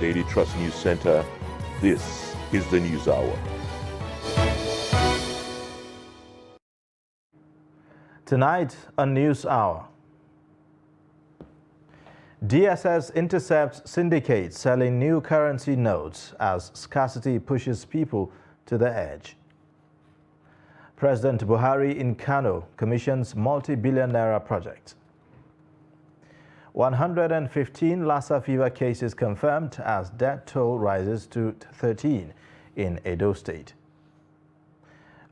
Daily Trust News Center. This is the News Hour. Tonight on News Hour, DSS intercepts syndicates selling new currency notes as scarcity pushes people to the edge. President Buhari in Kano commissions multi-billion naira project. 115 Lassa fever cases confirmed as death toll rises to 13 in Edo State.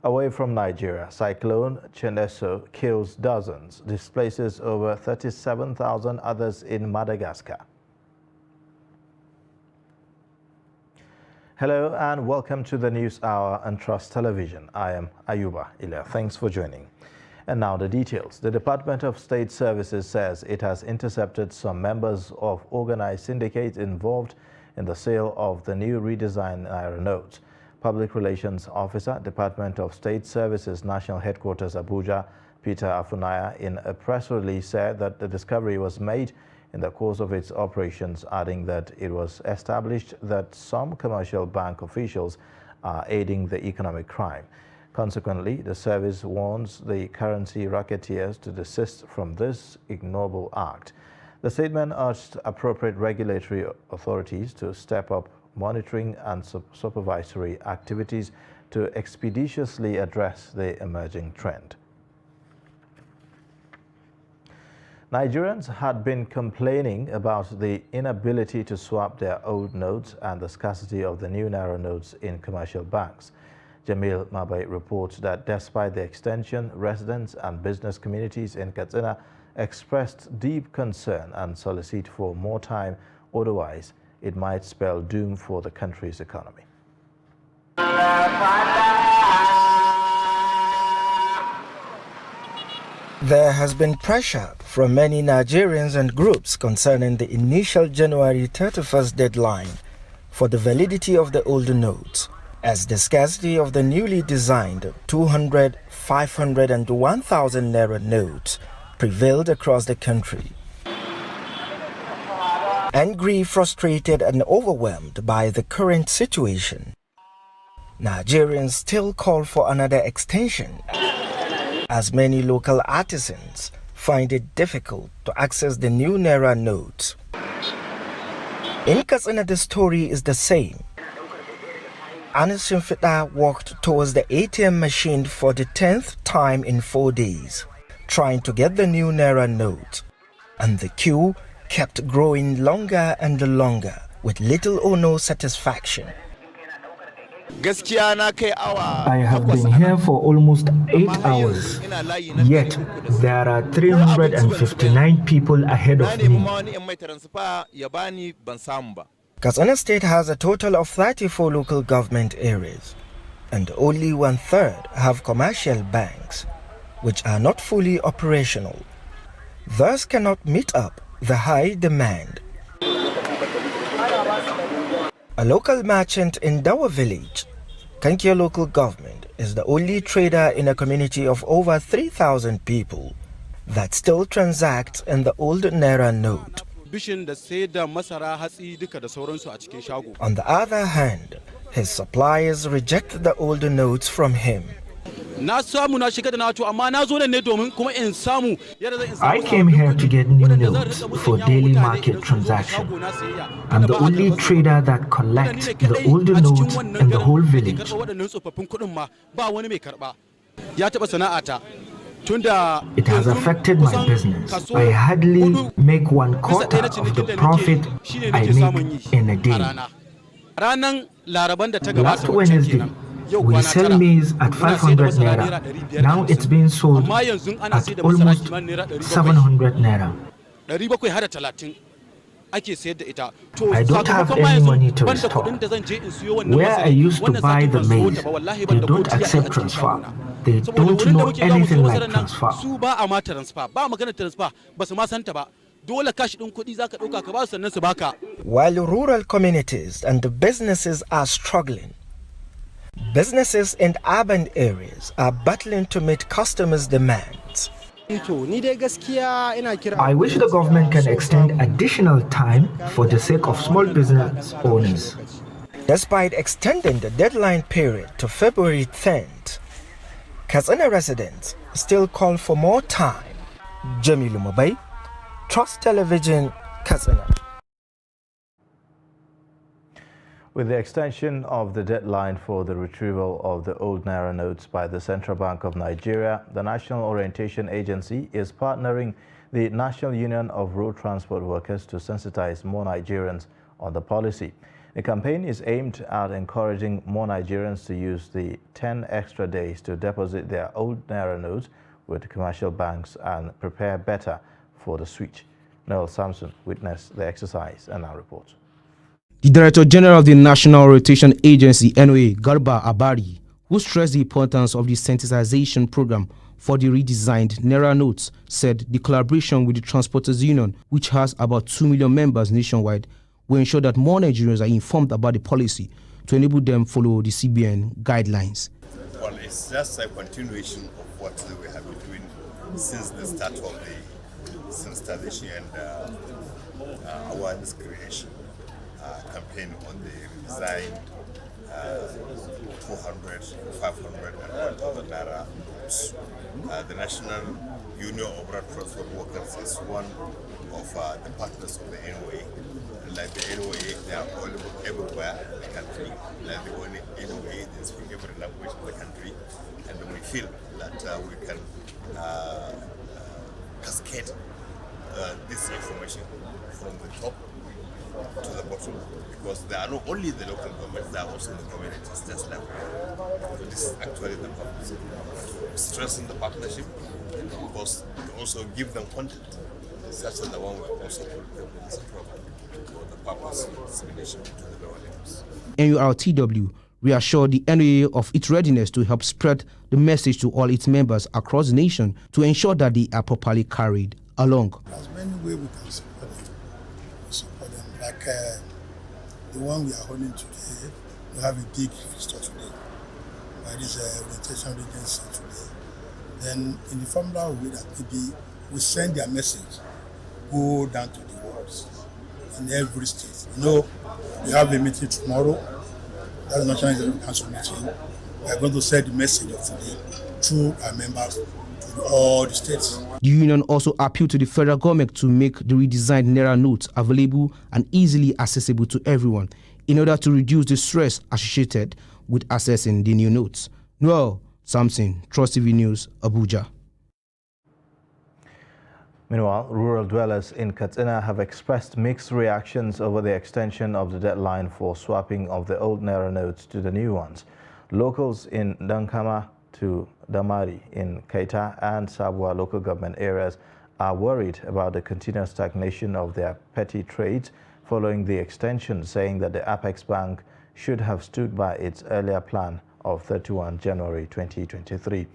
Away from Nigeria, Cyclone Cheneso kills dozens, displaces over 37,000 others in Madagascar. Hello and welcome to the News Hour on Trust Television. I am Ayuba Ilya. Thanks for joining. And now the details. The Department of State Services says it has intercepted some members of organized syndicates involved in the sale of the new redesigned Naira notes. Public Relations Officer, Department of State Services, National Headquarters, Abuja, Peter Afunaya, in a press release said that the discovery was made in the course of its operations, adding that it was established that some commercial bank officials are aiding the economic crime. Consequently, the service warns the currency racketeers to desist from this ignoble act. The statement urged appropriate regulatory authorities to step up monitoring and supervisory activities to expeditiously address the emerging trend. Nigerians had been complaining about the inability to swap their old notes and the scarcity of the new Naira notes in commercial banks. Jamil Mabai reports that despite the extension, residents and business communities in Katsina expressed deep concern and solicit for more time, otherwise it might spell doom for the country's economy. There has been pressure from many Nigerians and groups concerning the initial January 31st deadline for the validity of the older notes, as the scarcity of the newly designed 200, 500 and 1,000 Naira notes prevailed across the country. Angry, frustrated and overwhelmed by the current situation, Nigerians still call for another extension, as many local artisans find it difficult to access the new Naira notes. In Katsina, the story is the same. Anis Shimfita walked towards the ATM machine for the 10th time in 4 days, trying to get the new Naira note, and the queue kept growing longer and longer with little or no satisfaction. I have been here for almost 8 hours, yet there are 359 people ahead of me. Katsina State has a total of 34 local government areas, and only 1/3 have commercial banks, which are not fully operational, thus cannot meet up the high demand. A local merchant in Dawa village, Kankia local government, is the only trader in a community of over 3,000 people that still transacts in the old Naira note. On the other hand, his suppliers reject the older notes from him. I came here to get new notes for daily market transaction. I'm the only trader that collects the older notes in the whole village. It has affected my business. I hardly make 1/4 of the profit I make in a day. Last Wednesday, we sell maize at 500 Naira. Now it's being sold at almost 700 Naira. I don't have any money to restore. Where I used to buy the maize, they don't accept transfer. They don't know anything like transfer. While rural communities and the businesses are struggling, businesses in urban areas are battling to meet customers' demands. I wish the government can extend additional time for the sake of small business owners. Despite extending the deadline period to February 10th, Katsina residents still call for more time. Jamilu Mabai, Trust Television, Katsina. With the extension of the deadline for the retrieval of the old Naira notes by the Central Bank of Nigeria, the National Orientation Agency is partnering the National Union of Road Transport Workers to sensitize more Nigerians on the policy. The campaign is aimed at encouraging more Nigerians to use the 10 extra days to deposit their old Naira notes with commercial banks and prepare better for the switch. Noel Samson witnessed the exercise and now reports. The Director General of the National Orientation Agency, NOA, Garba Abari, who stressed the importance of the sensitization program for the redesigned Naira notes, said the collaboration with the Transporters Union, which has about 2 million members nationwide, will ensure that more Nigerians are informed about the policy to enable them follow the CBN guidelines. Well, it's just a continuation of what we have been doing since the start of the sensitization and awareness creation campaign on the redesigned 200, 500 and 1,000 Naira notes. The National Union of Road Transport Workers is one of the partners of the NOA. Like the NOA, they are all everywhere in the country. Like the NOA, they speak every language in the country. And we feel that we can cascade this information from the top to the bottom, because they are not only the local governments, they are also the communities, just like so this is actually the purpose. To strengthen the partnership and of course to also give them content such as the one we also put them in this program for the purpose of dissemination to the lower levels. NURTW reassured the NOA of its readiness to help spread the message to all its members across the nation to ensure that they are properly carried along. There's many ways we can support them. Like the one we are holding today, we have a big feature today by this orientation agency today. Then in the formula way that maybe we send their message, go down to the wards in every state. You know, we have a meeting tomorrow. That's the National Executive Council meeting. We are going to send the message of today through our members to all the states. The union also appealed to the federal government to make the redesigned Naira notes available and easily accessible to everyone in order to reduce the stress associated with accessing the new notes. Noel Samson, Trust TV News, Abuja. Meanwhile, rural dwellers in Katsina have expressed mixed reactions over the extension of the deadline for swapping of the old Naira notes to the new ones. Locals in Dankama to Damari in Keita and Sabwa local government areas are worried about the continuous stagnation of their petty trades following the extension, saying that the Apex Bank should have stood by its earlier plan of 31 January 2023.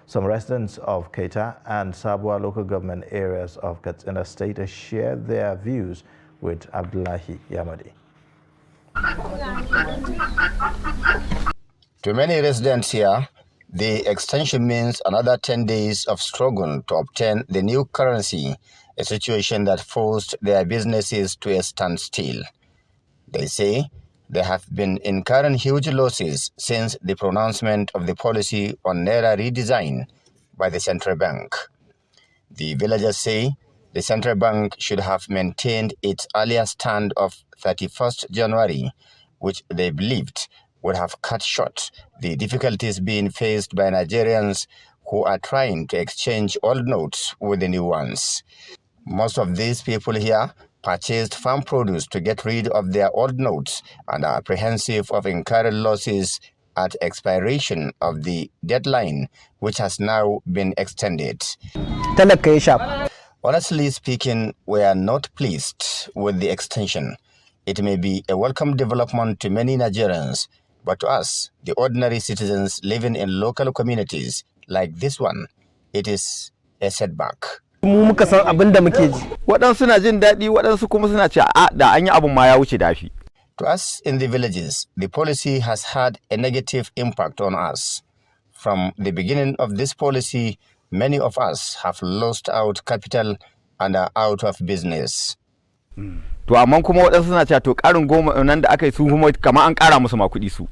Some residents of Keita and Sabwa local government areas of Katsina State share their views with Abdullahi Yamadi. To many residents here, the extension means another 10 days of struggle to obtain the new currency, a situation that forced their businesses to a standstill. They say they have been incurring huge losses since the pronouncement of the policy on Naira redesign by the central bank. The villagers say the central bank should have maintained its earlier stand of 31st January, which they believed would have cut short the difficulties being faced by Nigerians who are trying to exchange old notes with the new ones. Most of these people here purchased farm produce to get rid of their old notes and are apprehensive of incurring losses at expiration of the deadline, which has now been extended. Honestly speaking, we are not pleased with the extension. It may be a welcome development to many Nigerians, but to us, the ordinary citizens living in local communities like this one, it is a setback. To us in the villages, the policy has had a negative impact on us. From the beginning of this policy, many of us have lost out capital and are out of business. To amma kuma waɗansu suna cewa to ƙarin goma nan da aka yi su kuma kamar an ƙara musu ma kuɗi su.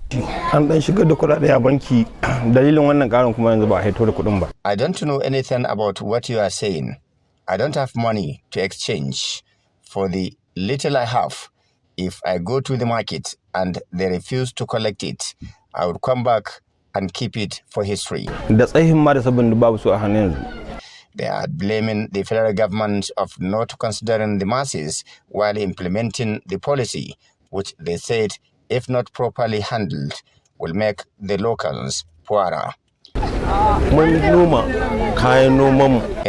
An ɗan shigar da kuɗaɗe a banki dalilin wannan ƙarin kuma yanzu ba a haito da kuɗin ba. I don't know anything about what you are saying. I don't have money to exchange for the little I have. If I go to the market and they refuse to collect it, I would come back and keep it for history. Da tsayin ma da sabon babu su a hannun yanzu. They are blaming the federal government of not considering the masses while implementing the policy, which they said, if not properly handled, will make the locals poorer. In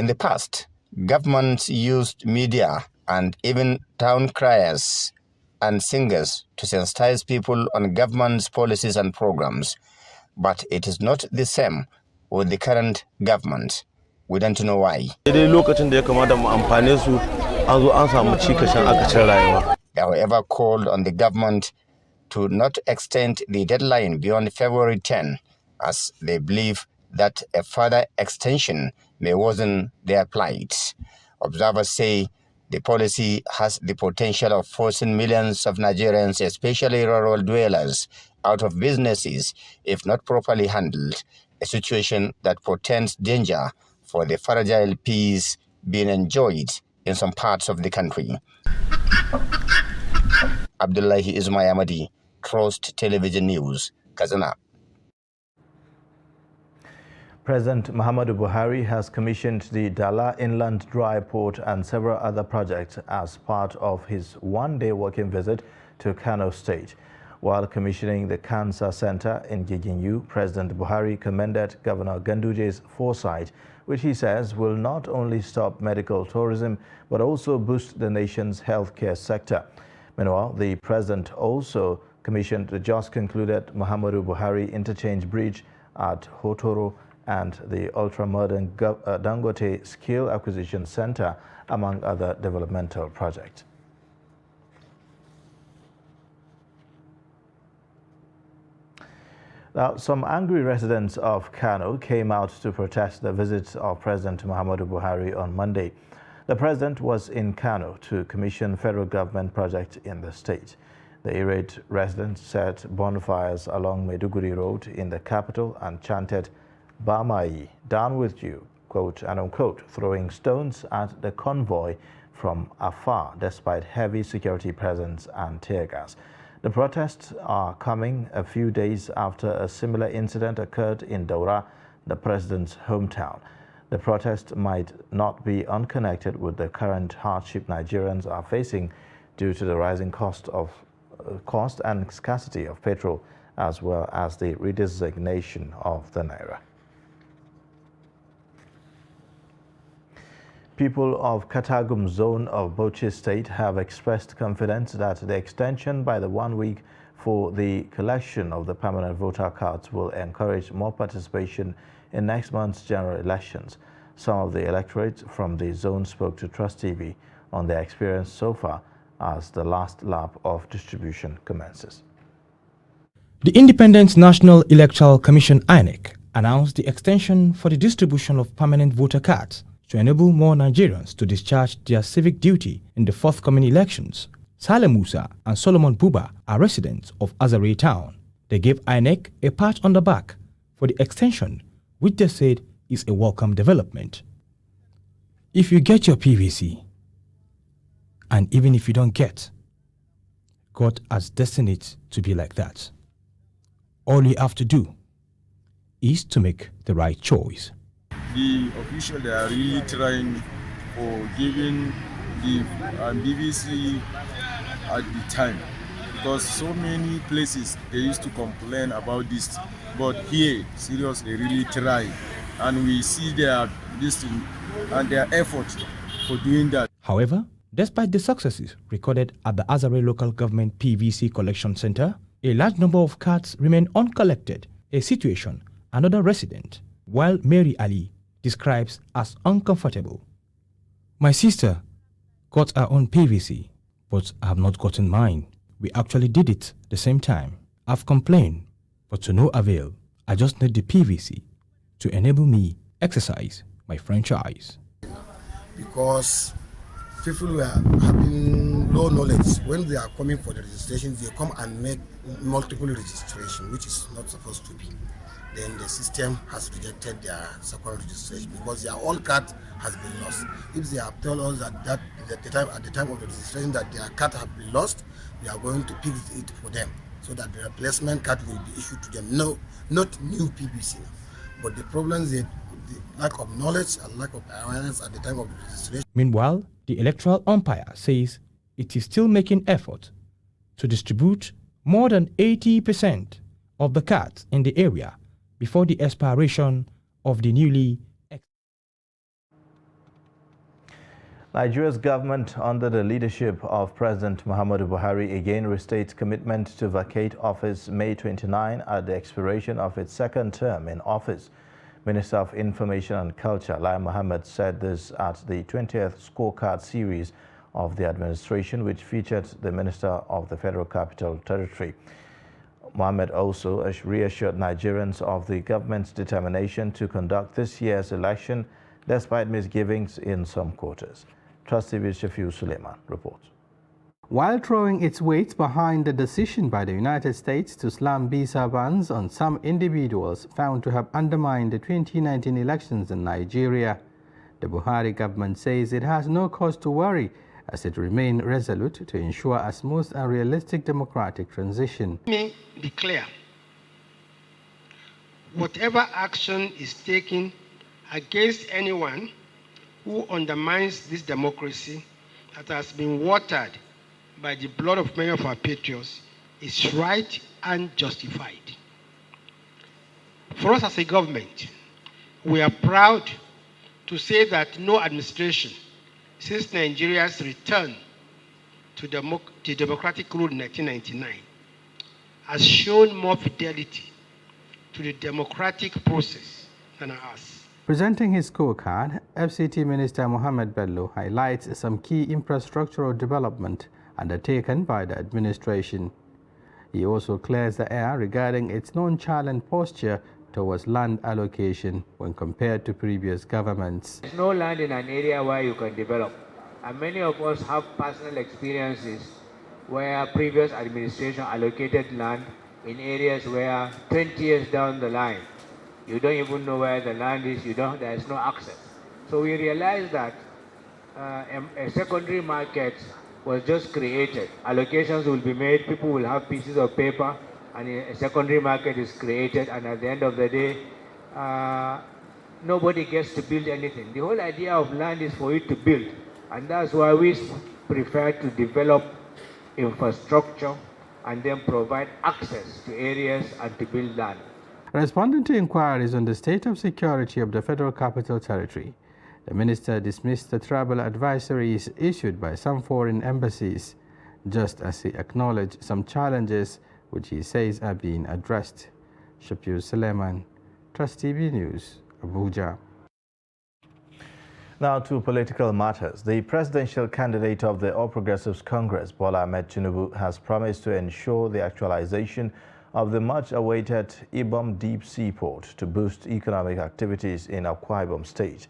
the past, governments used media and even town criers and singers to sensitize people on government's policies and programs. But it is not the same with the current government. We don't know why. They however called on the government to not extend the deadline beyond February 10, as they believe that a further extension may worsen their plight. Observers say the policy has the potential of forcing millions of Nigerians, especially rural dwellers, out of businesses if not properly handled, a situation that portends danger for the fragile peace being enjoyed in some parts of the country. Abdullahi Ismayamadi, Trust Television News, Kazana. President Muhammadu Buhari has commissioned the Dala Inland Dry Port and several other projects as part of his one-day working visit to Kano State. While commissioning the Cancer Center in Giginyu, President Buhari commended Governor Ganduje's foresight, which he says will not only stop medical tourism, but also boost the nation's healthcare sector. Meanwhile, the president also commissioned the just concluded Muhammadu Buhari Interchange Bridge at Hotoro and the ultra-modern Dangote Skill Acquisition Center, among other developmental projects. Now, some angry residents of Kano came out to protest the visit of President Muhammadu Buhari on Monday. The president was in Kano to commission federal government projects in the state. The irate residents set bonfires along Maiduguri Road in the capital and chanted, "Bamai, down with you," quote and unquote, throwing stones at the convoy from afar despite heavy security presence and tear gas. The protests are coming a few days after a similar incident occurred in Daura, the president's hometown. The protest might not be unconnected with the current hardship Nigerians are facing due to the rising cost and scarcity of petrol, as well as the redesignation of the naira. People of Katagum zone of Bauchi State have expressed confidence that the extension by the 1 week for the collection of the permanent voter cards will encourage more participation in next month's general elections. Some of the electorate from the zone spoke to Trust TV on their experience so far as the last lap of distribution commences. The Independent National Electoral Commission (INEC) announced the extension for the distribution of permanent voter cards to enable more Nigerians to discharge their civic duty in the forthcoming elections. Saleh Musa and Solomon Buba are residents of Azare Town. They gave INEC a pat on the back for the extension, which they said is a welcome development. If you get your PVC, and even if you don't get, God has destined it to be like that. All you have to do is to make the right choice. The officials, they are really trying for giving the BBC at the time, because so many places they used to complain about this, but here seriously they really try, and we see their listening and their effort for doing that. However, despite the successes recorded at the Azare Local Government PVC Collection Center, a large number of cards remain uncollected, a situation another resident, while Mary Ali describes as uncomfortable. My sister got her own PVC, but I have not gotten mine. We actually did it the same time. I've complained, but to no avail. I just need the PVC to enable me exercise my franchise. Because people who are having low knowledge, when they are coming for the registration, they come and make multiple registration, which is not supposed to be. Then the system has rejected their second registration because their old card has been lost. If they have told us that at the time of the registration that their card have been lost, we are going to pick it for them so that the replacement card will be issued to them. No, not new PBC. But the problem is the lack of knowledge and lack of awareness at the time of the registration. Meanwhile, the electoral umpire says it is still making effort to distribute more than 80% of the cards in the area before the expiration of the newly. Nigeria's government, under the leadership of President Muhammadu Buhari, again restates commitment to vacate office May 29 at the expiration of its second term in office. Minister of Information and Culture, Lai Mohammed, said this at the 20th scorecard series of the administration, which featured the Minister of the Federal Capital Territory. Mohammed also reassured Nigerians of the government's determination to conduct this year's election despite misgivings in some quarters. Trust TV's Shafiu Suleiman reports. While throwing its weight behind the decision by the United States to slam visa bans on some individuals found to have undermined the 2019 elections in Nigeria, the Buhari government says it has no cause to worry as it remained resolute to ensure a smooth and realistic democratic transition. Let me be clear. Whatever action is taken against anyone who undermines this democracy that has been watered by the blood of many of our patriots is right and justified. For us as a government, we are proud to say that no administration since Nigeria's return to democratic rule in 1999 has shown more fidelity to the democratic process than ours. Presenting his scorecard, FCT Minister Mohammed Bello highlights some key infrastructural development undertaken by the administration. He also clears the air regarding its nonchalant posture towards land allocation when compared to previous governments. There's no land in an area where you can develop, and many of us have personal experiences where previous administration allocated land in areas where 20 years down the line you don't even know where the land is, there is no access. So we realized that a secondary market was just created. Allocations will be made, people will have pieces of paper, and a secondary market is created, and at the end of the day, nobody gets to build anything. The whole idea of land is for you to build, and that's why we prefer to develop infrastructure and then provide access to areas and to build land. Responding to inquiries on the state of security of the Federal Capital Territory, the minister dismissed the travel advisories issued by some foreign embassies, just as he acknowledged some challenges which he says are being addressed. Shafiu Suleiman, Trust TV News, Abuja. Now to political matters. The presidential candidate of the All Progressives Congress, Bola Ahmed Tinubu, has promised to ensure the actualization of the much-awaited Ibom Deep Sea Port to boost economic activities in Akwa Ibom State.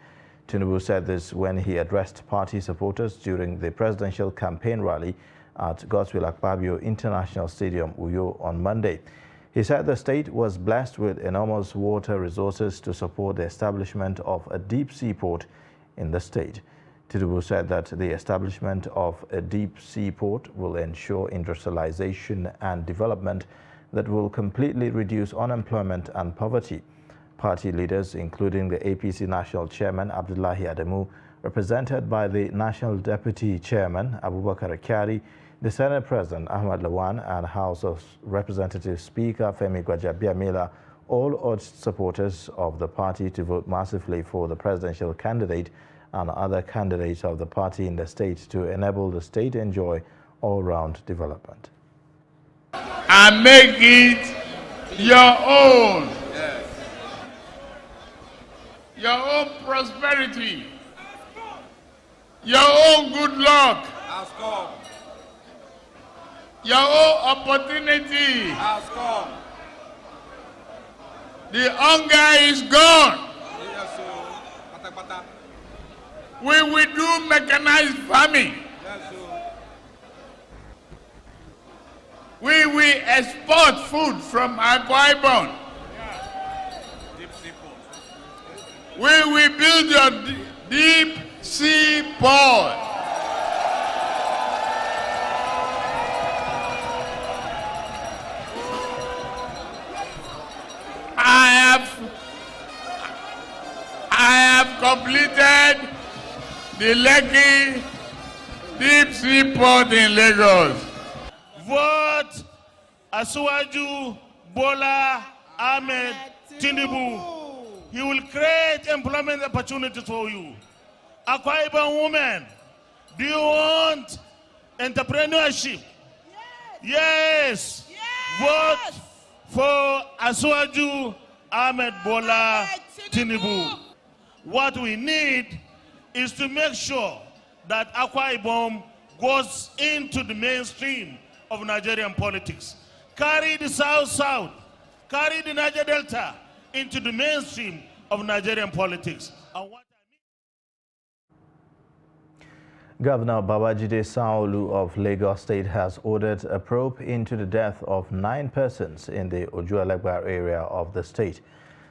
Tinubu said this when he addressed party supporters during the presidential campaign rally at Godswill Akpabio International Stadium, Uyo, on Monday. He said the state was blessed with enormous water resources to support the establishment of a deep sea port in the state. Tinubu said that the establishment of a deep sea port will ensure industrialization and development that will completely reduce unemployment and poverty. Party leaders, including the APC National Chairman Abdullahi Adamu, represented by the National Deputy Chairman Abubakar Kyari, the Senate President Ahmad Lawan, and House of Representatives Speaker Femi Gbajabiamila, all urged supporters of the party to vote massively for the presidential candidate and other candidates of the party in the state to enable the state to enjoy all-round development. And make it your own. Yes. Your own prosperity. Your own good luck. Has come. Your own opportunity. Has come. The hunger is gone. Yes, We will do mechanized farming. We will export food from Akwa Ibom. We will build your deep sea port. I have completed the Lekki deep sea port in Lagos. Vote Asiwaju Bola Ahmed Tinubu. He will create employment opportunities for you. Akwa Ibom women, do you want entrepreneurship? Yes. Vote for Asiwaju Ahmed Bola Tinubu. What we need is to make sure that Akwa Ibom goes into the mainstream of Nigerian politics. Carry the South-South, carry the Niger Delta into the mainstream of Nigerian politics. Governor Babajide Sanwo-Olu of Lagos State has ordered a probe into the death of 9 persons in the Ojuelegba area of the state.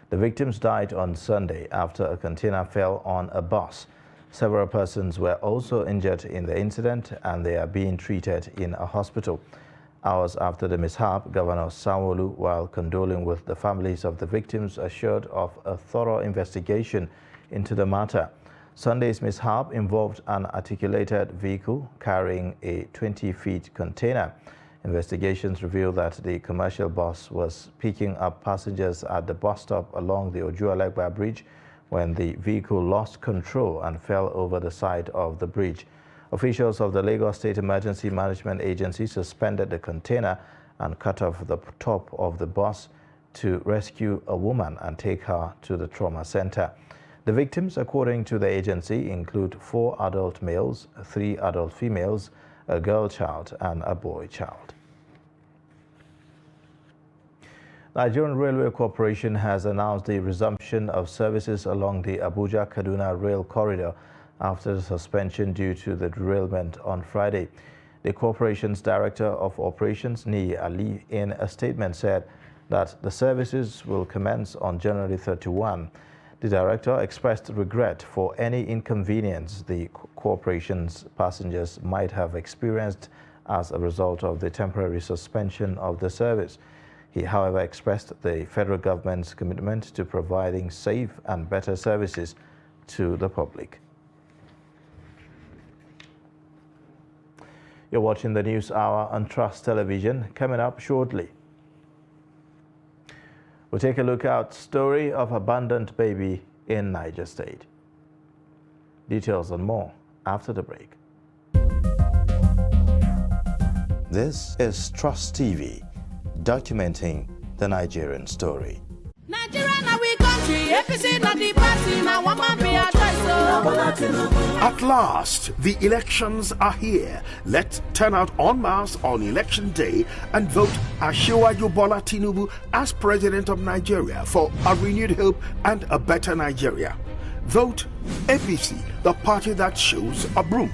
The victims died on Sunday after a container fell on a bus. Several persons were also injured in the incident and they are being treated in a hospital. Hours after the mishap, Governor Sanwo-Olu, while condoling with the families of the victims, assured of a thorough investigation into the matter. Sunday's mishap involved an articulated vehicle carrying a 20-feet container. Investigations reveal that the commercial bus was picking up passengers at the bus stop along the Ojuelegba Bridge when the vehicle lost control and fell over the side of the bridge. Officials of the Lagos State Emergency Management Agency suspended the container and cut off the top of the bus to rescue a woman and take her to the trauma center. The victims, according to the agency, include 4 adult males, 3 adult females, a girl child and a boy child. Nigerian Railway Corporation has announced the resumption of services along the Abuja-Kaduna rail corridor after the suspension due to the derailment on Friday. The corporation's Director of Operations, Niyi Ali, in a statement said that the services will commence on January 31. The director expressed regret for any inconvenience the corporation's passengers might have experienced as a result of the temporary suspension of the service. He, however, expressed the federal government's commitment to providing safe and better services to the public. You're watching the News Hour on Trust Television. Coming up shortly, we'll take a look at story of abandoned baby in Niger State. Details and more after the break. This is Trust TV, documenting the Nigerian story. At last, the elections are here. Let's turn out en masse on election day and vote Asiwaju Bola Tinubu as President of Nigeria for a renewed hope and a better Nigeria. Vote APC, the party that shows a broom.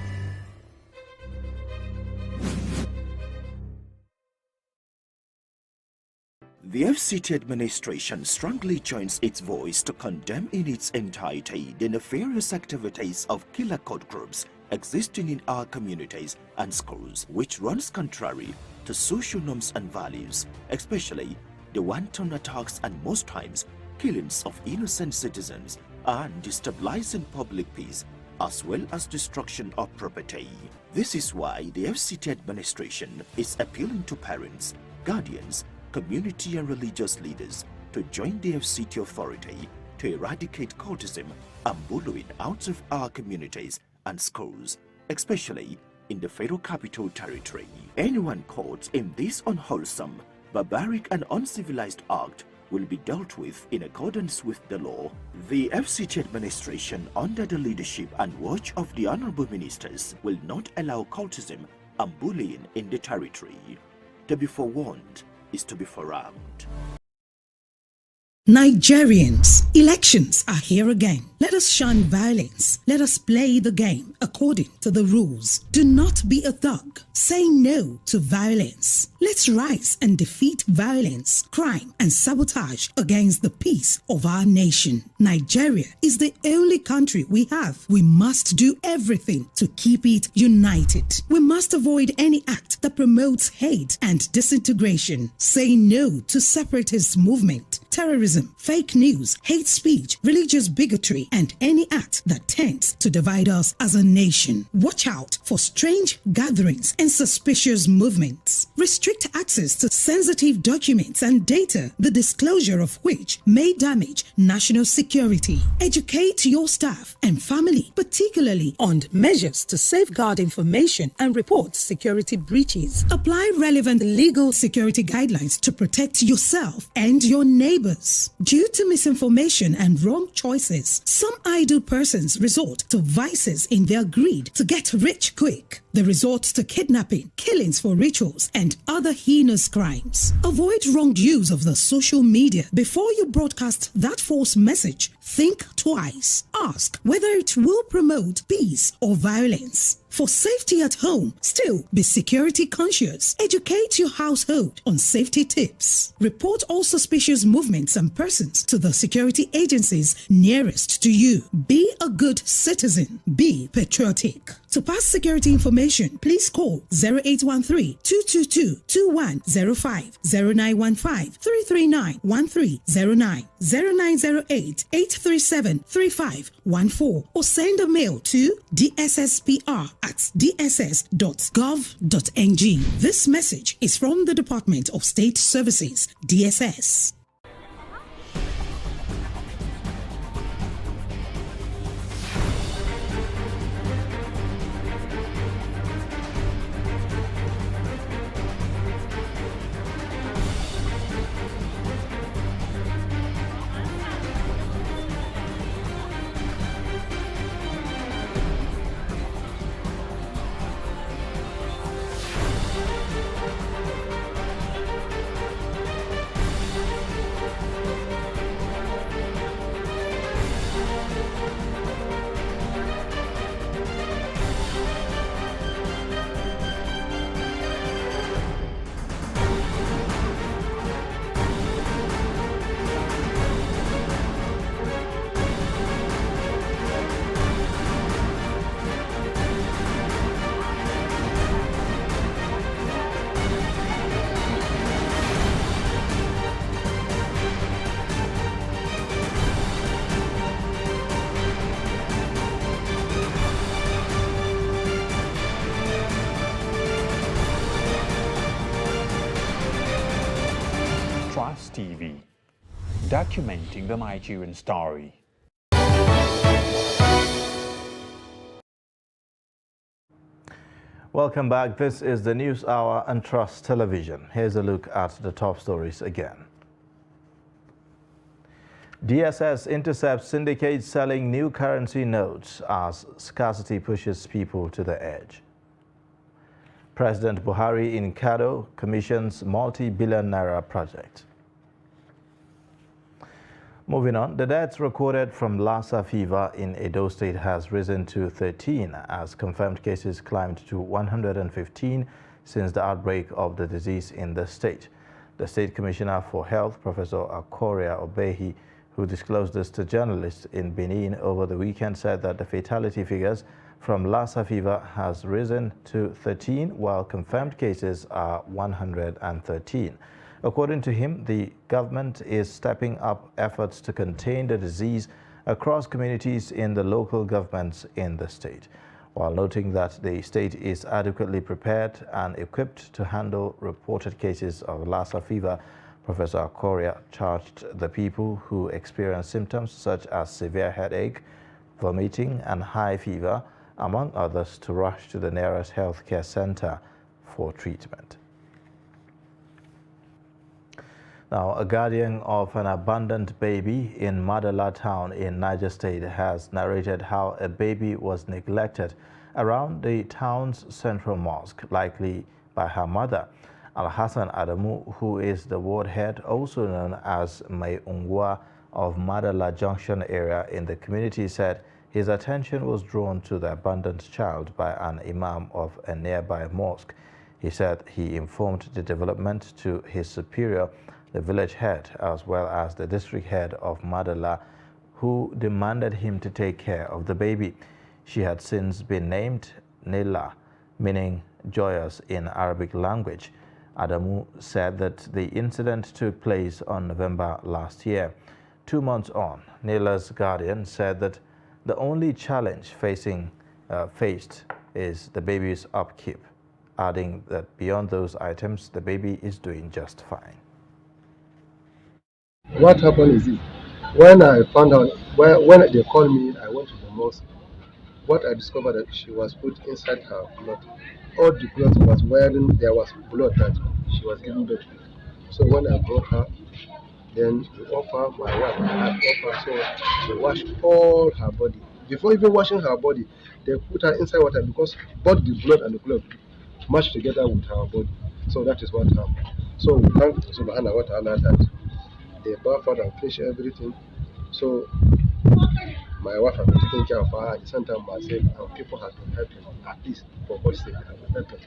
The FCT administration strongly joins its voice to condemn in its entirety the nefarious activities of killer code groups existing in our communities and schools, which runs contrary to social norms and values, especially the wanton attacks and most times killings of innocent citizens and destabilizing public peace, as well as destruction of property. This is why the FCT administration is appealing to parents, guardians, community and religious leaders to join the FCT authority to eradicate cultism and bullying out of our communities and schools, especially in the Federal Capital Territory. Anyone caught in this unwholesome, barbaric and uncivilized act will be dealt with in accordance with the law. The FCT administration, under the leadership and watch of the Honorable Ministers, will not allow cultism and bullying in the territory. To be forewarned is to be forearmed. Nigerians, elections are here again. Let us shun violence. Let us play the game according to the rules. Do not be a thug. Say no to violence. Let's rise and defeat violence, crime, and sabotage against the peace of our nation. Nigeria is the only country we have. We must do everything to keep it united. We must avoid any act that promotes hate and disintegration. Say no to separatist movement, terrorism, fake news, hate speech, religious bigotry, and any act that tends to divide us as a nation. Watch out for strange gatherings and suspicious movements. Restrict access to sensitive documents and data, the disclosure of which may damage national security. Educate your staff and family, particularly on measures to safeguard information and report security breaches. Apply relevant legal security guidelines to protect yourself and your neighbors. Due to misinformation and wrong choices, some idle persons resort to vices in their greed to get rich quick. They resort to kidnapping, killings for rituals, and other heinous crimes. Avoid wrong use of the social media. Before you broadcast that false message, think twice. Ask whether it will promote peace or violence. For safety at home, still be security conscious. Educate your household on safety tips. Report all suspicious movements and persons to the security agencies nearest to you. Be a good citizen. Be patriotic. To pass security information, please call 0813-222-2105, 0915-339-1309, 0908-837-3514, or send a mail to dsspr@dss.gov.ng. This message is from the Department of State Services, DSS. Trust TV, documenting the Nigerian story. Welcome back. This is the News Hour on Trust Television. Here's a look at the top stories again. DSS intercepts syndicates selling new currency notes as scarcity pushes people to the edge. President Buhari in Kado commissions multi-billion naira project. Moving on, the deaths recorded from Lassa fever in Edo State has risen to 13 as confirmed cases climbed to 115 since the outbreak of the disease in the state. The State Commissioner for Health, Professor Akoria Obehi, who disclosed this to journalists in Benin over the weekend, said that the fatality figures from Lassa fever has risen to 13, while confirmed cases are 113. According to him, the government is stepping up efforts to contain the disease across communities in the local governments in the state, while noting that the state is adequately prepared and equipped to handle reported cases of Lassa fever. Professor Akoria charged the people who experience symptoms such as severe headache, vomiting, and high fever, among others, to rush to the nearest healthcare center for treatment. Now, a guardian of an abandoned baby in Madala town in Niger State has narrated how a baby was neglected around the town's central mosque, likely by her mother. Al-Hassan Adamu, who is the ward head, also known as Mai Ungwa of Madala Junction area in the community, said his attention was drawn to the abandoned child by an imam of a nearby mosque. He said he informed the development to his superior, the village head, as well as the district head of Madala, who demanded him to take care of the baby. She had since been named Nila, meaning joyous in Arabic language. Adamu said that the incident took place on November last year. 2 months on, Nila's guardian said that the only challenge faced is the baby's upkeep, adding that beyond those items, the baby is doing just fine. What happened is this. When I found out, when they called me, I went to the mosque. What I discovered that she was put inside her cloth. All the clothes was wearing, there was blood that she was giving birth to. So when I brought her, then we offered my wife, I offered, so she washed all her body. Before even washing her body, they put her inside water because both the blood and the cloth matched together with her body. So that is what happened. So we thank Subhanahu wa Ta'ala that they buffered and finished everything. So my wife has been taking care of her at the same time myself, and people have been helping, at least for God's sake, have been helping.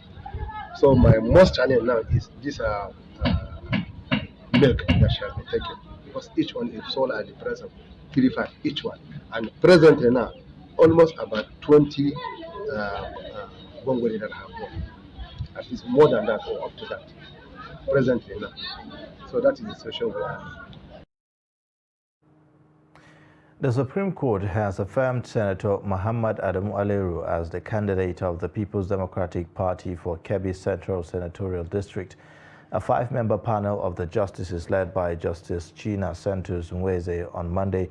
So my most challenge now is this milk that she has been taking, because each one is sold at the price of 35 each one, and presently now almost about 20 bongoli that have bought, at least more than that or up to that presently now. So that is the situation we are. The Supreme Court has affirmed Senator Muhammad Adamu Aliru as the candidate of the People's Democratic Party for Kebbi Central Senatorial District. A 5-member panel of the justices led by Justice China Santos Nweze on Monday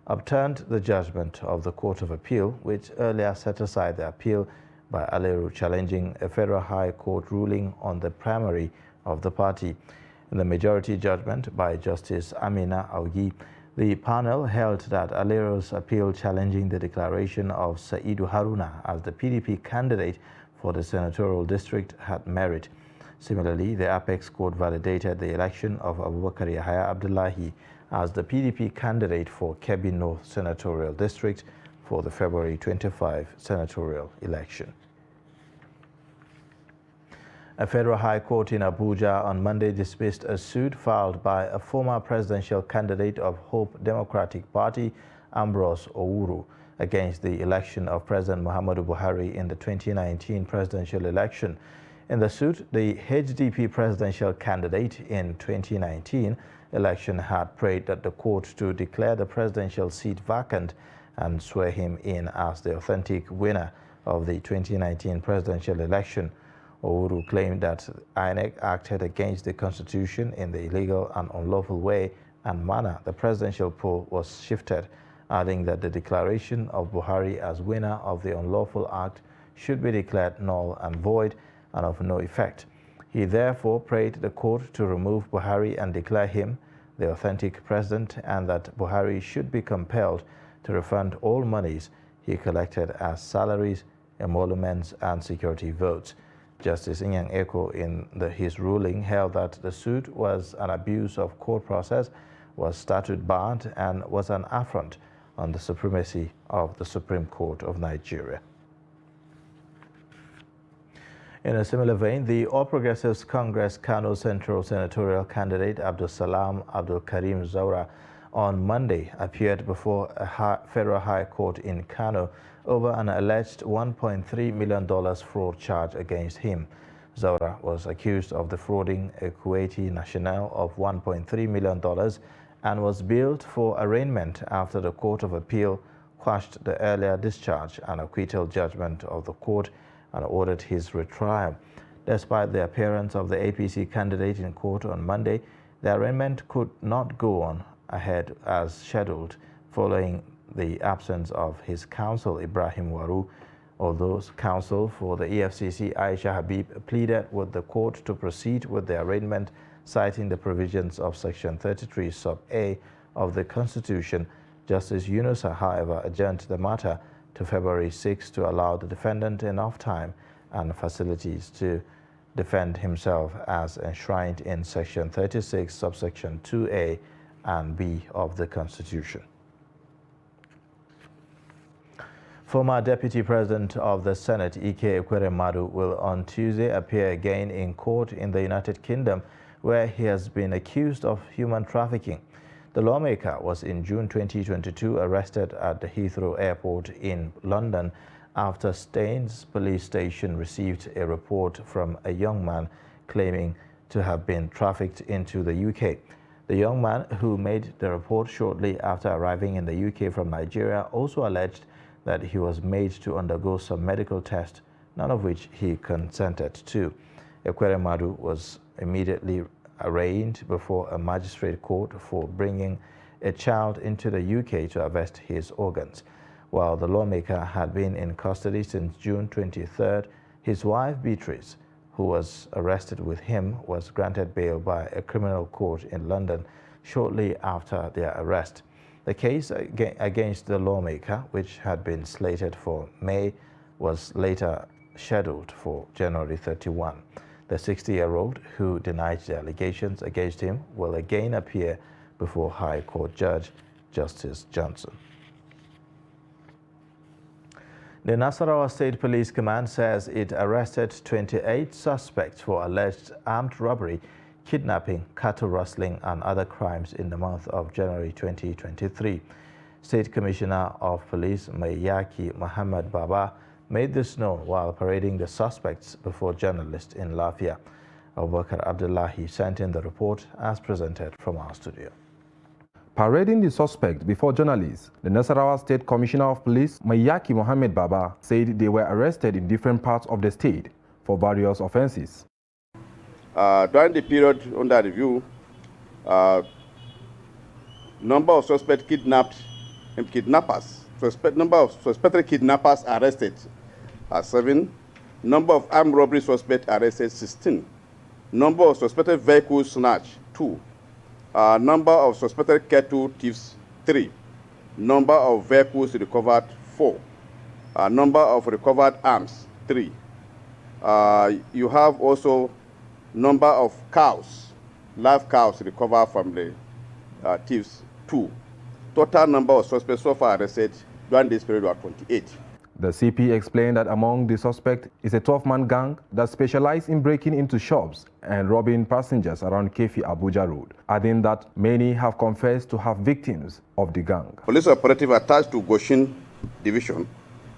upturned the judgment of the Court of Appeal, which earlier set aside the appeal by Aliru challenging a federal high court ruling on the primary of the party. In the majority judgment by Justice Amina Augi, the panel held that Aliru's appeal challenging the declaration of Saidu Haruna as the PDP candidate for the senatorial district had merit. Similarly, the Apex Court validated the election of Abubakar Yahya Abdullahi as the PDP candidate for Kebbi North Senatorial District for the February 25 senatorial election. A federal high court in Abuja on Monday dismissed a suit filed by a former presidential candidate of Hope Democratic Party, Ambrose Owuru, against the election of President Muhammadu Buhari in the 2019 presidential election. In the suit, the HDP presidential candidate in 2019 election had prayed that the court to declare the presidential seat vacant and swear him in as the authentic winner of the 2019 presidential election. Owuru claimed that INEC acted against the Constitution in the illegal and unlawful way and manner the presidential poll was shifted, adding that the declaration of Buhari as winner of the unlawful act should be declared null and void and of no effect. He therefore prayed the court to remove Buhari and declare him the authentic president, and that Buhari should be compelled to refund all monies he collected as salaries, emoluments, and security votes. Justice Inyang Eko, in his ruling, held that the suit was an abuse of court process, was statute barred, and was an affront on the supremacy of the Supreme Court of Nigeria. In a similar vein, the All Progressives Congress Kano Central Senatorial candidate Abdul Salam Abdul Karim Zaura on Monday appeared before a federal high court in Kano over an alleged $1.3 million fraud charge against him. Zaura was accused of defrauding a Kuwaiti national of $1.3 million and was billed for arraignment after the Court of Appeal quashed the earlier discharge and acquittal judgment of the court and ordered his retrial. Despite the appearance of the APC candidate in court on Monday, the arraignment could not go on ahead as scheduled following the absence of his counsel, Ibrahim Waru, although counsel for the EFCC, Aisha Habib, pleaded with the court to proceed with the arraignment, citing the provisions of Section 33 sub-A of the Constitution. Justice Yunusa, however, adjourned the matter to February 6 to allow the defendant enough time and facilities to defend himself as enshrined in Section 36, subsection 2A and B of the Constitution. Former Deputy President of the Senate, Ike Ekweremadu, will on Tuesday appear again in court in the United Kingdom, where he has been accused of human trafficking. The lawmaker was in June 2022 arrested at the Heathrow Airport in London after Staines police station received a report from a young man claiming to have been trafficked into the UK. The young man, who made the report shortly after arriving in the UK from Nigeria, also alleged that he was made to undergo some medical tests, none of which he consented to. Ekweremadu was immediately arraigned before a magistrate court for bringing a child into the UK to harvest his organs. While the lawmaker had been in custody since June 23rd, his wife Beatrice, who was arrested with him, was granted bail by a criminal court in London shortly after their arrest. The case against the lawmaker, which had been slated for May, was later scheduled for January 31. The 60-year-old, who denied the allegations against him, will again appear before High Court Judge Justice Johnson. The Nasarawa State Police Command says it arrested 28 suspects for alleged armed robbery, kidnapping, cattle rustling and other crimes in the month of January 2023. State Commissioner of Police Maiyaki Muhammad Baba made this known while parading the suspects before journalists in Lafia. Abubakar Abdullahi sent in the report as presented from our studio. Parading the suspect before journalists, the Nasarawa State Commissioner of Police, Maiyaki Muhammad Baba, said they were arrested in different parts of the state for various offenses. During the period under review, number of suspect kidnappers, number of suspected kidnappers arrested 7, number of armed robbery suspects arrested 16, number of suspected vehicles snatched 2, number of suspected cattle thieves 3, number of vehicles recovered 4, number of recovered arms 3. You have also number of cows, live cows recovered from the thieves 2. Total number of suspects so far arrested during this period were 28. The CP explained that among the suspects is a 12-man gang that specialized in breaking into shops and robbing passengers around Kefi Abuja Road, adding that many have confessed to have victims of the gang. Police operative attached to Goshin Division,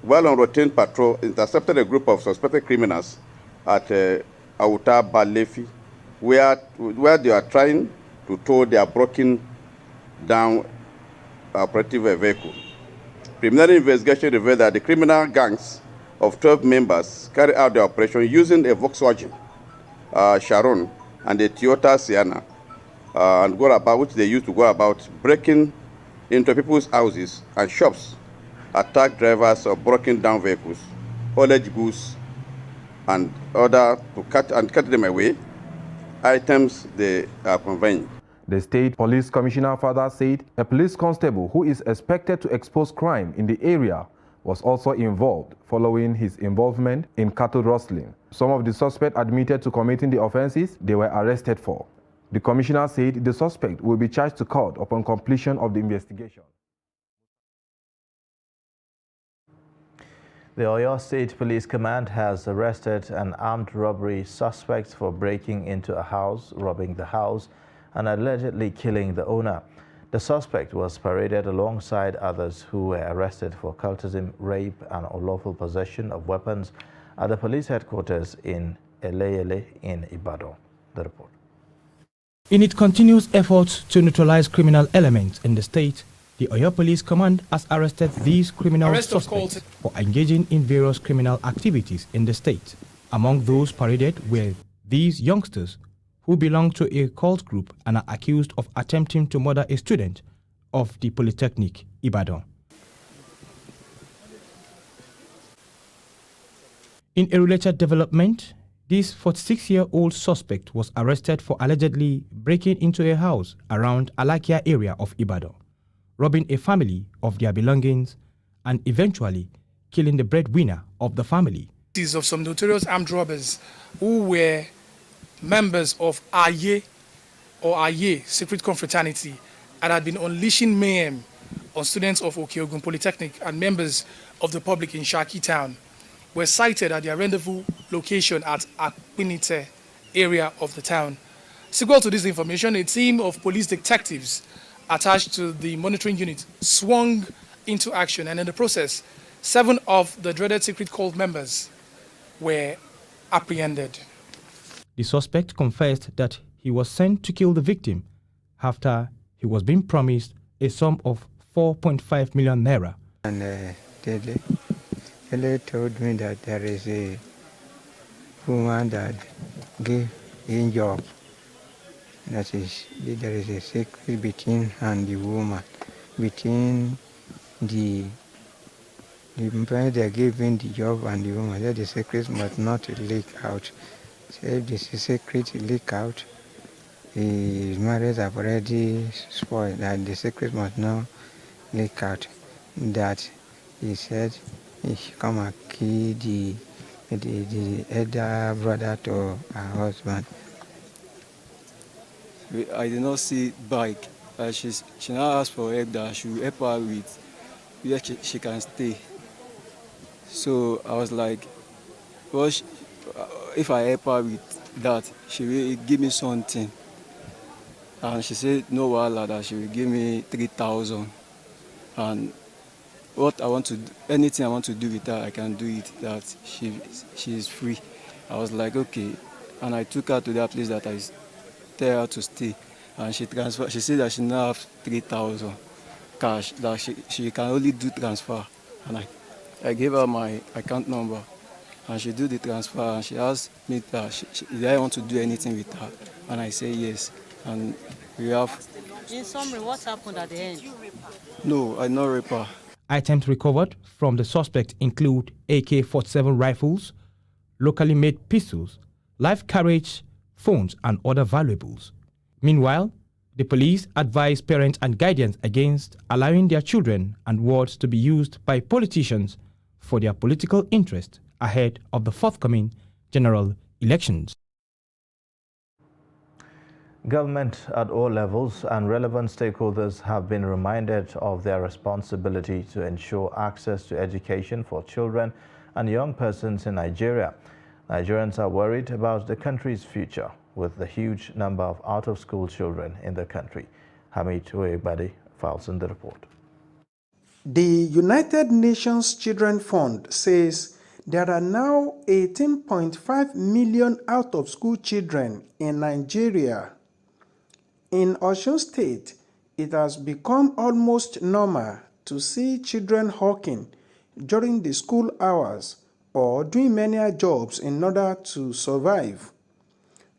while on routine patrol, intercepted a group of suspected criminals at Auta Balefi, where they are trying to tow their broken down operative vehicle. Preliminary investigation revealed that the criminal gangs of 12 members carried out the operation using a Volkswagen Sharon and a Toyota Sienna, and which they used to go about breaking into people's houses and shops, attack drivers of broken down vehicles, haulage goods, and order to cut them away, items they are conveying. The State Police Commissioner further said a police constable who is expected to expose crime in the area was also involved following his involvement in cattle rustling. Some of the suspects admitted to committing the offenses they were arrested for. The commissioner said the suspect will be charged to court upon completion of the investigation. The Oyo State Police Command has arrested an armed robbery suspect for breaking into a house, robbing the house, and allegedly killing the owner. The suspect was paraded alongside others who were arrested for cultism, rape, and unlawful possession of weapons at the police headquarters in Eleyele in Ibadan. The report. In its continuous efforts to neutralize criminal elements in the state, the Oyo Police Command has arrested these criminal suspects for engaging in various criminal activities in the state. Among those paraded were these youngsters who belong to a cult group and are accused of attempting to murder a student of the Polytechnic, Ibadan. In a related development, this 46-year-old suspect was arrested for allegedly breaking into a house around Alakia area of Ibadan, robbing a family of their belongings, and eventually killing the breadwinner of the family of some notorious armed robbers who were members of Aye or Aye Secret Confraternity and had been unleashing mayhem on students of Okeogun Polytechnic and members of the public in Shaki town were sighted at their rendezvous location at Akpinite area of the town. Sequel to this information, a team of police detectives attached to the monitoring unit swung into action, and in the process, 7 of the dreaded secret cult members were apprehended. The suspect confessed that he was sent to kill the victim after he was being promised a sum of 4.5 million naira. And they told me that there is a woman that gave him job. That is, there is a secret between her and the woman, between the man that gave him the job and the woman. That the secret must not leak out. So if this secret leak out, his marriage have already spoiled. That the secret must not leak out. That he said he should come and kill the elder brother to her husband. I did not see bike. She now asked for help that I should help her with where she can stay. So I was like, well, if I help her with that, she will give me something. And she said no wahala, that she will give me 3,000. And what I want to do, anything I want to do with her, I can do it. That she is free. I was like, okay. And I took her to that place that I tell her to stay, and she transferred. She said that she now have 3,000 cash, that she can only do transfer. And I gave her my account number, and she do the transfer, and she asked me that did I want to do anything with her, and I say yes. And we have. In summary, what happened at the end? No, I no rape her. Items recovered from the suspect include AK-47 rifles, locally made pistols, live carriage, phones, and other valuables. Meanwhile, the police advised parents and guardians against allowing their children and wards to be used by politicians for their political interest ahead of the forthcoming general elections. Government at all levels and relevant stakeholders have been reminded of their responsibility to ensure access to education for children and young persons in Nigeria. Nigerians are worried about the country's future with the huge number of out-of-school children in the country. Hamid Ouebadi files in the report. The United Nations Children Fund says there are now 18.5 million out-of-school children in Nigeria. In Osun State, it has become almost normal to see children hawking during the school hours or doing menial jobs in order to survive.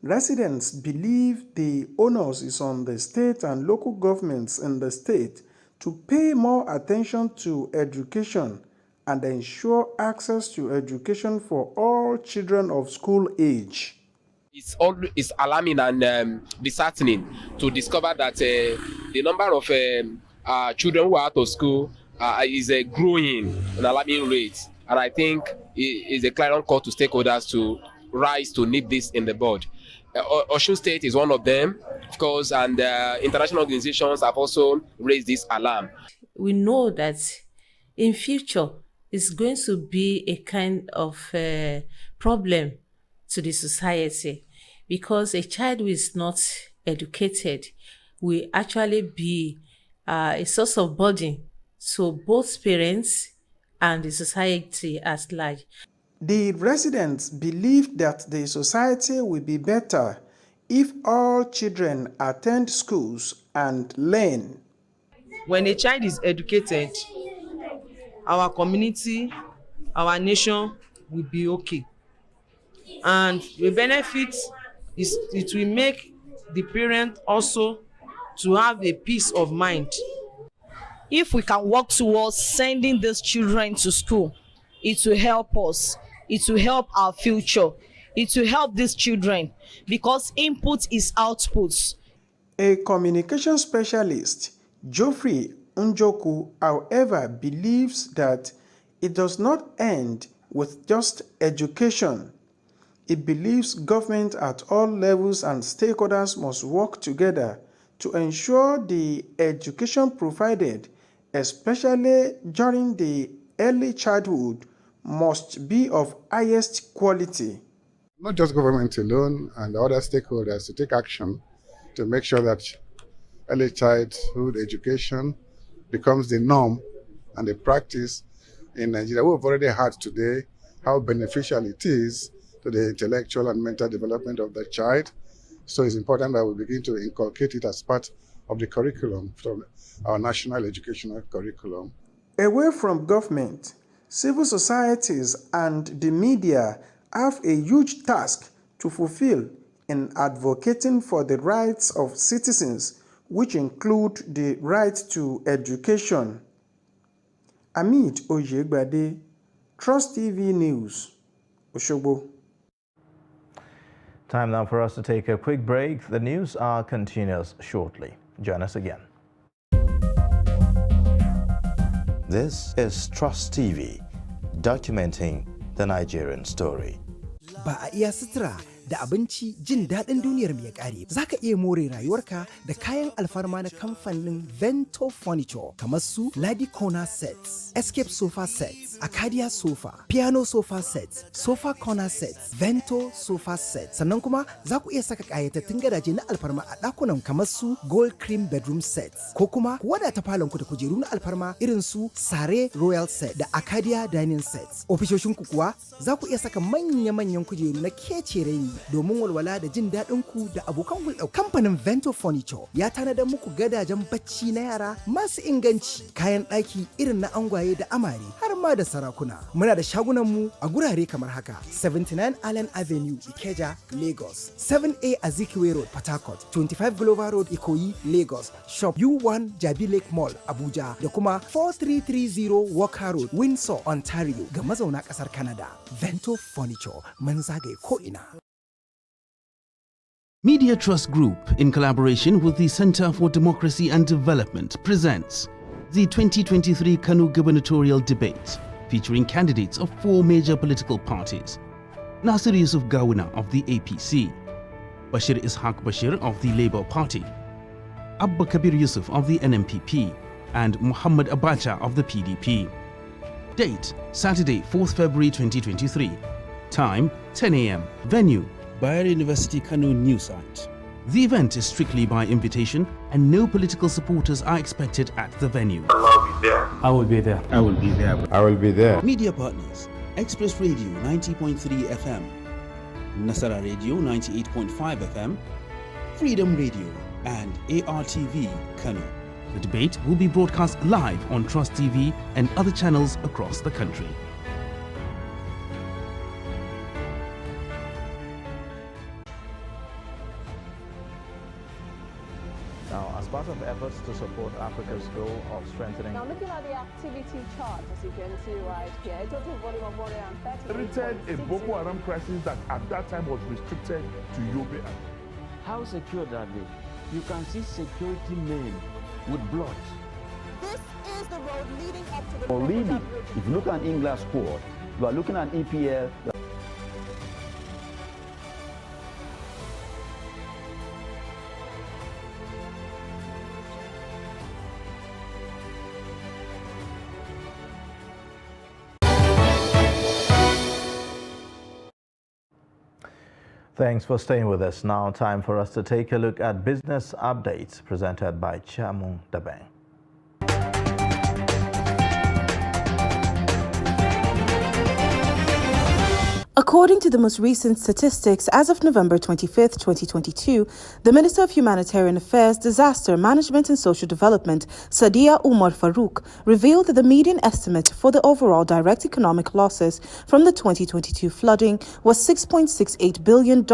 Residents believe the onus is on the state and local governments in the state to pay more attention to education and ensure access to education for all children of school age. It's alarming and disheartening to discover that the number of children who are out of school is growing at an alarming rate. And I think it is a clarion call to stakeholders to rise to nip this in the bud. Osun State is one of them, of course, and international organizations have also raised this alarm. We know that in future it's going to be a kind of problem to the society, because a child who is not educated will actually be a source of burden to both parents and the society at large. The residents believe that the society will be better if all children attend schools and learn. When a child is educated, our community, our nation will be okay. And the benefit is it will make the parent also to have a peace of mind. If we can work towards sending these children to school, it will help us. It will help our future. It will help these children because input is output. A communication specialist, Geoffrey Njoku, however, believes that it does not end with just education. It believes government at all levels and stakeholders must work together to ensure the education provided, especially during the early childhood, must be of highest quality. Not just government alone and other stakeholders to take action to make sure that early childhood education becomes the norm and the practice in Nigeria. We've already heard today how beneficial it is to the intellectual and mental development of the child. So it's important that we begin to inculcate it as part of the curriculum, from our national educational curriculum. Away from government, civil societies and the media have a huge task to fulfill in advocating for the rights of citizens, which include the right to education. Amit Oyegbade, Trust TV News, Osogbo. Time now for us to take a quick break. The news hour continues shortly. Join us again. This is Trust TV, documenting the Nigerian story. Ba a iya sutura da abinci jin daɗin duniyar mai ƙare. Za ka iya more rayuwarka da kayan alfarma na kamfanin Vento Furniture kamar su Ladi Corner Sets, Escape Sofa Sets, Acadia Sofa, Piano Sofa Sets, Sofa Corner Sets, Vento Sofa Sets. Sannan kuma za ku iya saka ƙayatattun gadaje na alfarma a ɗakunan kamar su Gold Cream Bedroom Sets, ko kuma ku wadata falonku da kujeru na alfarma irin su Sare Royal Set da Acadia Dining Sets. Ofishoshinku kuwa za ku iya saka manya-manyan kujeru na kece raini domin walwala da jin daɗin ku da abokan hulɗa. Kamfanin Vento Furniture ya tanadar muku gadajen bacci na yara masu inganci, kayan ɗaki irin na angwaye da amare har ma da sarakuna. Muna da shagunan mu a gurare kamar haka: 79 Allen Avenue, Ikeja, Lagos; 7A Azikiwe Road, Port Harcourt; 25 Glover Road, Ikoyi, Lagos; Shop U1 Jabi Lake Mall, Abuja; da kuma 4330 Walker Road, Windsor, Ontario ga mazauna ƙasar Canada. Vento Furniture, mun zagaye ko'ina. Media Trust Group, in collaboration with the Center for Democracy and Development, presents the 2023 Kano gubernatorial debate, featuring candidates of 4 major political parties: Nasir Yusuf Gawuna of the APC, Bashir Ishaq Bashir of the Labour Party, Abba Kabir Yusuf of the NMPP, and Muhammad Abacha of the PDP. Date: Saturday, 4th February 2023. Time: 10 a.m. Venue: Bayero University Kano New Site. The event is strictly by invitation and no political supporters are expected at the venue. I will be there. I will be there. I will be there. Media partners: Express Radio 90.3 FM, Nasara Radio 98.5 FM, Freedom Radio, and ARTV Kano. The debate will be broadcast live on Trust TV and other channels across the country. Now, as part of efforts to support Africa's goal of strengthening... Now, looking at the activity chart, as you can see right here, a total volume of 130... Treated a Boko Haram crisis that at that time was restricted to Yobe. How secure are they? You can see security men with blood. This is the road leading up to the... Already, if you look at England squad, you are looking at EPL... Thanks for staying with us. Now, time for us to take a look at business updates presented by Chamung Dabang. According to the most recent statistics, as of November 25, 2022, the Minister of Humanitarian Affairs, Disaster Management and Social Development, Sadia Umar Farouk, revealed that the median estimate for the overall direct economic losses from the 2022 flooding was $6.68 billion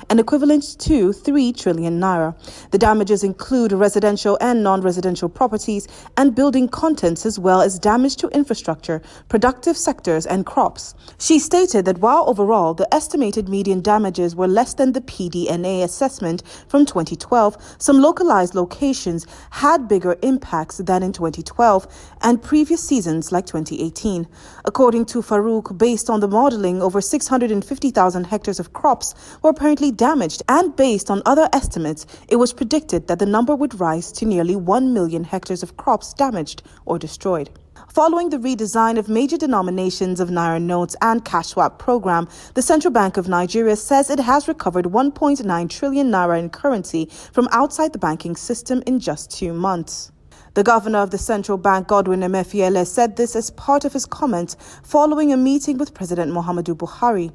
and equivalent to 3 trillion naira. The damages include residential and non-residential properties and building contents, as well as damage to infrastructure, productive sectors and crops. She stated that while while overall the estimated median damages were less than the PDNA assessment from 2012, some localized locations had bigger impacts than in 2012 and previous seasons like 2018. According to Farouk, based on the modeling, over 650,000 hectares of crops were apparently damaged, and based on other estimates, it was predicted that the number would rise to nearly 1 million hectares of crops damaged or destroyed. Following the redesign of major denominations of Naira notes and cash swap program, the Central Bank of Nigeria says it has recovered 1.9 trillion Naira in currency from outside the banking system in just 2 months. The governor of the central bank, Godwin Emefiele, said this as part of his comments following a meeting with President Muhammadu Buhari.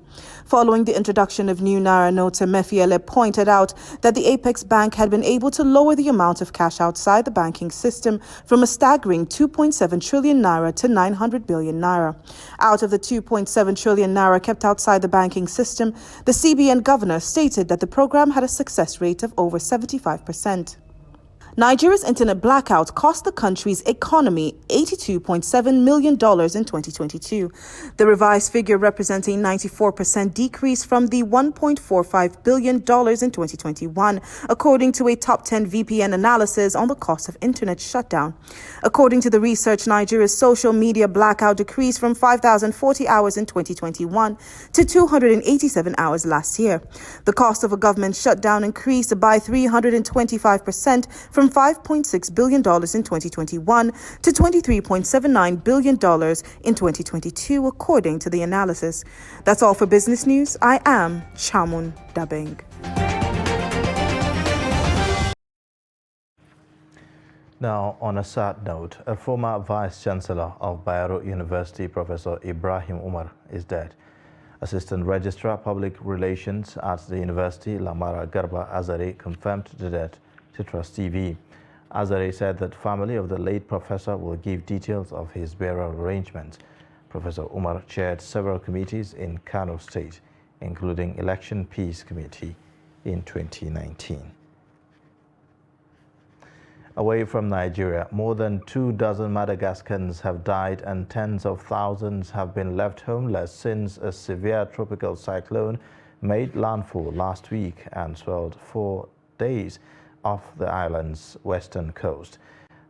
Following the introduction of new Naira notes, Emefiele pointed out that the Apex Bank had been able to lower the amount of cash outside the banking system from a staggering 2.7 trillion Naira to 900 billion Naira. Out of the 2.7 trillion Naira kept outside the banking system, the CBN governor stated that the program had a success rate of over 75%. Nigeria's internet blackout cost the country's economy $82.7 million in 2022. The revised figure represents a 94% decrease from the $1.45 billion in 2021, according to a top 10 VPN analysis on the cost of internet shutdown. According to the research, Nigeria's social media blackout decreased from 5,040 hours in 2021 to 287 hours last year. The cost of a government shutdown increased by 325% from $5.6 billion in 2021 to $23.79 billion in 2022, according to the analysis. That's all for business news. I am Chamun Dabeng. Now, on a sad note, a former Vice-Chancellor of Bayero University, Professor Ibrahim Umar, is dead. Assistant Registrar Public Relations at the university, Lamara Garba Azare, confirmed the death to Trust TV. Azare said that family of the late professor will give details of his burial arrangements. Professor Umar chaired several committees in Kano State, including Election Peace Committee in 2019. Away from Nigeria, more than 24 Madagascans have died and tens of thousands have been left homeless since a severe tropical cyclone made landfall last week and swelled 4 days off the island's western coast.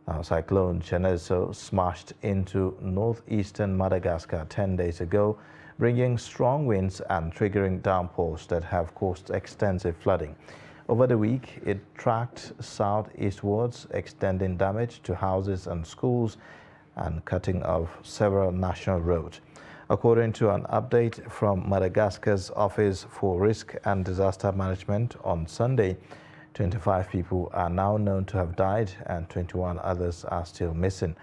Now, Cyclone Chenezo smashed into northeastern Madagascar 10 days ago, bringing strong winds and triggering downpours that have caused extensive flooding. Over the week, it tracked southeastwards, extending damage to houses and schools and cutting off several national roads. According to an update from Madagascar's Office for Risk and Disaster Management on Sunday, 25 people are now known to have died and 21 others are still missing.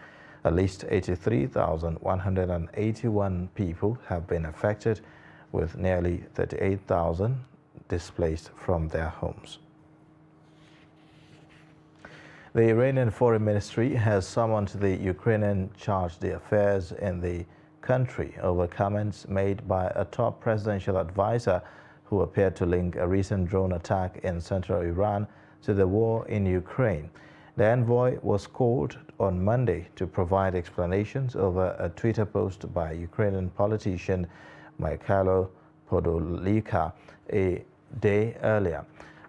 At least 83,181 people have been affected, with nearly 38,000 displaced from their homes. The Iranian Foreign Ministry has summoned the Ukrainian chargé d'affaires in the country over comments made by a top presidential advisor who appeared to link a recent drone attack in central Iran to the war in Ukraine. The envoy was called on Monday to provide explanations over a Twitter post by Ukrainian politician Mikhailo Podolyak a day earlier.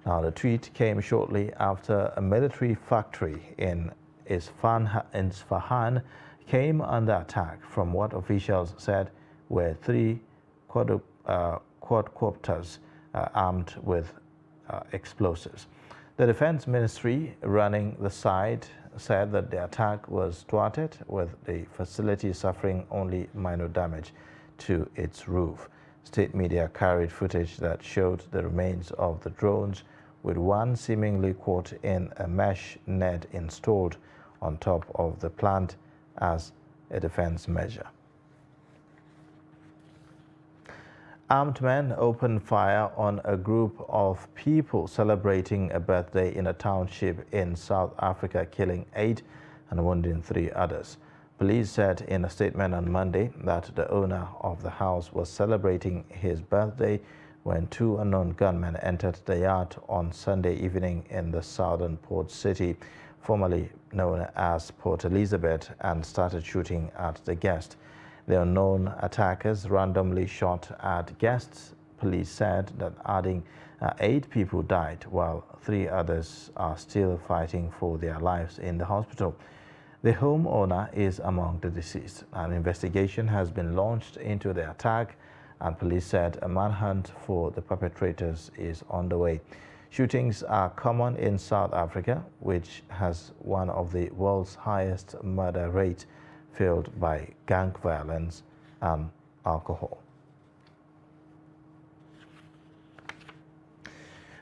Now, the tweet came shortly after a military factory in Isfahan came under attack from what officials said were 3 quadcopters armed with explosives. The Defense Ministry running the site said that the attack was thwarted, with the facility suffering only minor damage to its roof. State media carried footage that showed the remains of the drones, with one seemingly caught in a mesh net installed on top of the plant as a defense measure. Armed men opened fire on a group of people celebrating a birthday in a township in South Africa, killing 8 and wounding 3 others. Police said in a statement on Monday that the owner of the house was celebrating his birthday when 2 unknown gunmen entered the yard on Sunday evening in the southern port city, formerly known as Port Elizabeth, and started shooting at the guest. The unknown attackers randomly shot at guests. Police said that adding 8 people died, while 3 others are still fighting for their lives in the hospital. The homeowner is among the deceased. An investigation has been launched into the attack, and police said a manhunt for the perpetrators is underway. Shootings are common in South Africa, which has one of the world's highest murder rates, fueled by gang violence and alcohol.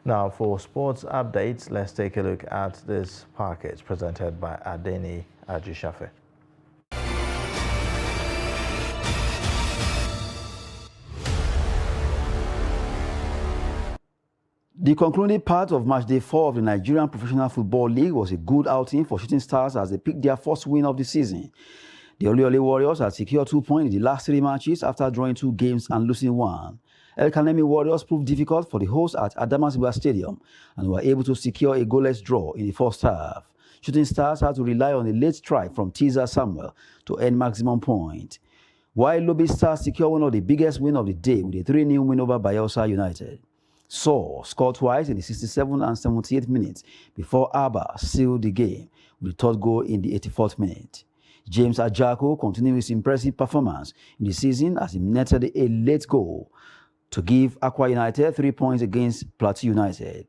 Now, for sports updates, let's take a look at this package presented by Adeni Ajishafe. The concluding part of match day 4 of the Nigerian Professional Football League was a good outing for Shooting Stars as they picked their first win of the season. The Oluyole Warriors had secured 2 points in the last 3 matches after drawing 2 games and losing 1. El Kanemi Warriors proved difficult for the hosts at Adamasingba Stadium and were able to secure a goalless draw in the first half. Shooting Stars had to rely on a late strike from Tiza Samuel to earn maximum point, while Lobby Stars secured one of the biggest wins of the day with a 3-0 win over Bayelsa United. Saw scored twice in the 67th and 78th minutes before Abba sealed the game with the 3rd goal in the 84th minute. James Ajako continued his impressive performance in the season as he netted a late goal to give Akwa United 3 points against Plateau United.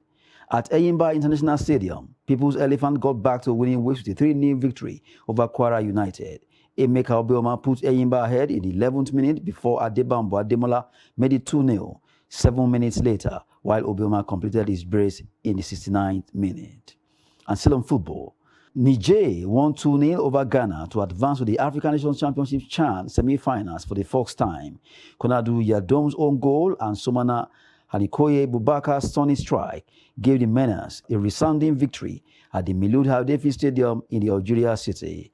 At Eyimba International Stadium, People's Elephant got back to winning ways with a 3-0 victory over Kwara United. Emeka Obioma put Eyimba ahead in the 11th minute before Adebambo Ademola made it 2-0 7 minutes later, while Obioma completed his brace in the 69th minute. And still on football, Niger won 2-0 over Ghana to advance to the African Nations Championship CHAN semi-finals for the 4th time. Konadu Yadom's own goal and Somana Hanikoye Bubakar's stunning strike gave the Menace a resounding victory at the Miloud Hadefi Stadium in the Algeria city.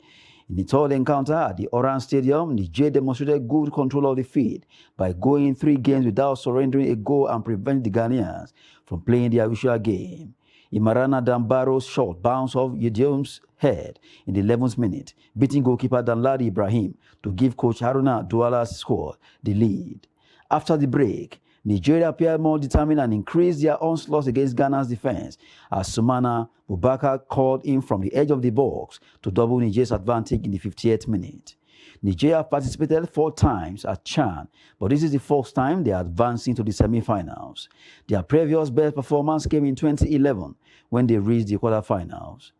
In the 3rd encounter at the Oran Stadium, Niger demonstrated good control of the field by going 3 games without surrendering a goal and preventing the Ghanaians from playing their usual game. Imarana Dambaro's shot bounced off Yedio's head in the 11th minute, beating goalkeeper Danladi Ibrahim to give coach Haruna Douala's squad the lead. After the break, Nigeria appeared more determined and increased their onslaught against Ghana's defense as Sumana Bubakar called in from the edge of the box to double Niger's advantage in the 58th minute. Nigeria participated 4 times at CHAN, but this is the 4th time they are advancing to the semi-finals. Their previous best performance came in 2011 when they reached the quarter-finals.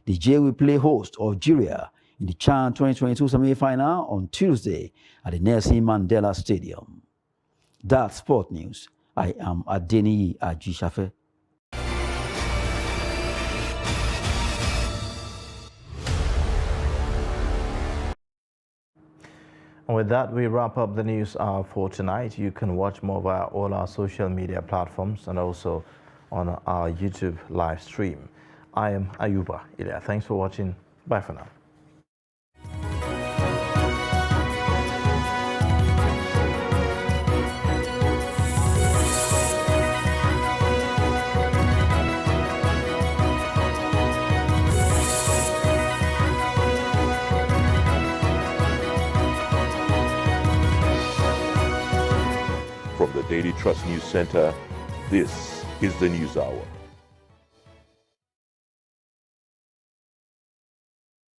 Nigeria will play host Algeria in the CHAN 2022 semi-final on Tuesday at the Nelson Mandela Stadium. That's Sport News. I am Adeni Ajishafe. And with that, we wrap up the news hour for tonight. You can watch more via all our social media platforms and also on our YouTube live stream. I am Ayuba Ilya. Thanks for watching. Bye for now. From the Daily Trust News Center, this is the News Hour.